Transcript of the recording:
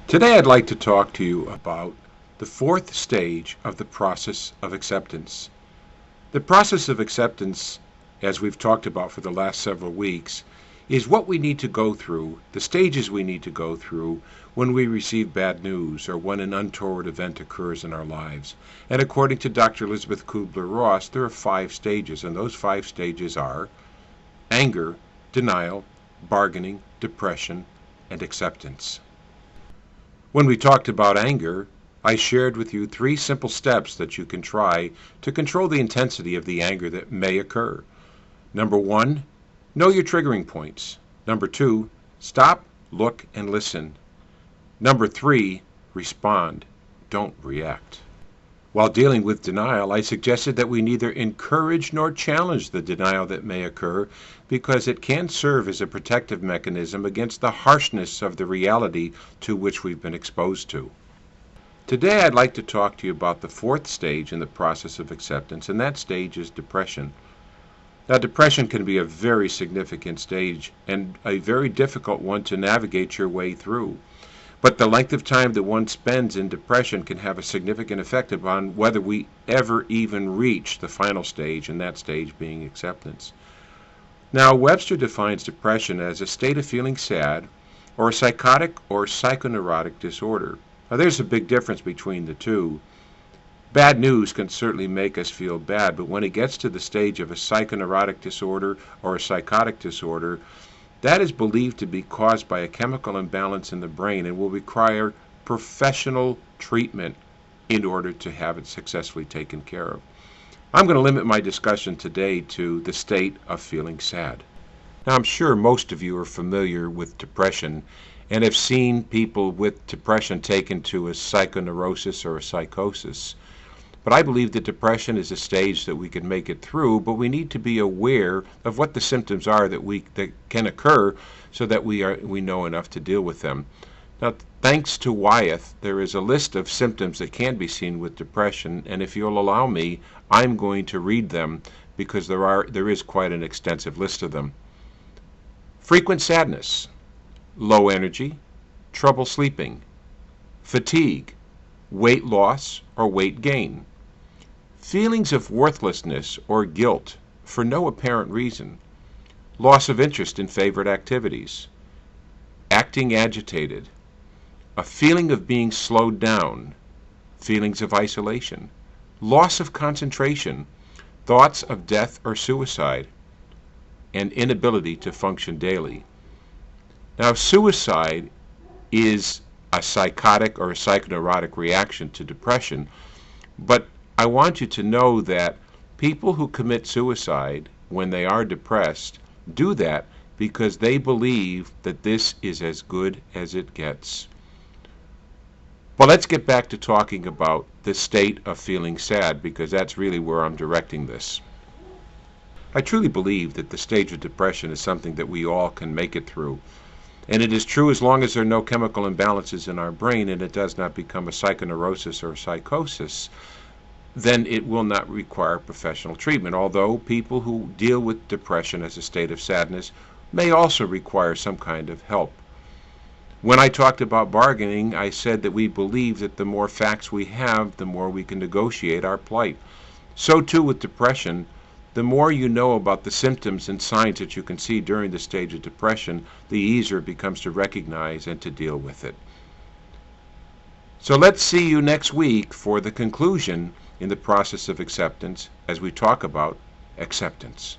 Today I'd like to talk to you about the fourth stage of the process of acceptance. The process of acceptance, as we've talked about for the last several weeks, is what we need to go through, the stages we need to go through when we receive bad news or when an untoward event occurs in our lives. And according to Dr. Elizabeth Kubler-Ross, there are 5 stages, and those 5 stages are anger, denial, bargaining, depression, and acceptance. When we talked about anger, I shared with you 3 simple steps that you can try to control the intensity of the anger that may occur. Number 1, know your triggering points. Number 2, stop, look, and listen. Number 3, respond. Don't react. While dealing with denial, I suggested that we neither encourage nor challenge the denial that may occur because it can serve as a protective mechanism against the harshness of the reality to which we've been exposed to. Today I'd like to talk to you about the 4th stage in the process of acceptance, and that stage is depression. Now, depression can be a very significant stage and a very difficult one to navigate your way through. But the length of time that one spends in depression can have a significant effect upon whether we ever even reach the final stage, and that stage being acceptance. Now, Webster defines depression as a state of feeling sad or a psychotic or psychoneurotic disorder. Now, there's a big difference between the two. Bad news can certainly make us feel bad, but when it gets to the stage of a psychoneurotic disorder or a psychotic disorder, that is believed to be caused by a chemical imbalance in the brain and will require professional treatment in order to have it successfully taken care of. I'm going to limit my discussion today to the state of feeling sad. Now, I'm sure most of you are familiar with depression and have seen people with depression taken to a psychoneurosis or a psychosis. But I believe that depression is a stage that we can make it through, but we need to be aware of what the symptoms are that can occur so that we know enough to deal with them. Now, thanks to Wyeth, there is a list of symptoms that can be seen with depression, and if you'll allow me, I'm going to read them because there is quite an extensive list of them. Frequent sadness, low energy, trouble sleeping, fatigue, weight loss or weight gain, feelings of worthlessness or guilt for no apparent reason, loss of interest in favorite activities, acting agitated, a feeling of being slowed down, feelings of isolation, loss of concentration, thoughts of death or suicide, and inability to function daily. Now, suicide is a psychotic or a psychoneurotic reaction to depression, but I want you to know that people who commit suicide when they are depressed do that because they believe that this is as good as it gets. Well, let's get back to talking about the state of feeling sad because that's really where I'm directing this. I truly believe that the stage of depression is something that we all can make it through. And it is true as long as there are no chemical imbalances in our brain and it does not become a psychoneurosis or a psychosis, then it will not require professional treatment, although people who deal with depression as a state of sadness may also require some kind of help. When I talked about bargaining, I said that we believe that the more facts we have, the more we can negotiate our plight. So too with depression. The more you know about the symptoms and signs that you can see during the stage of depression, the easier it becomes to recognize and to deal with it. So let's see you next week for the conclusion in the process of acceptance as we talk about acceptance.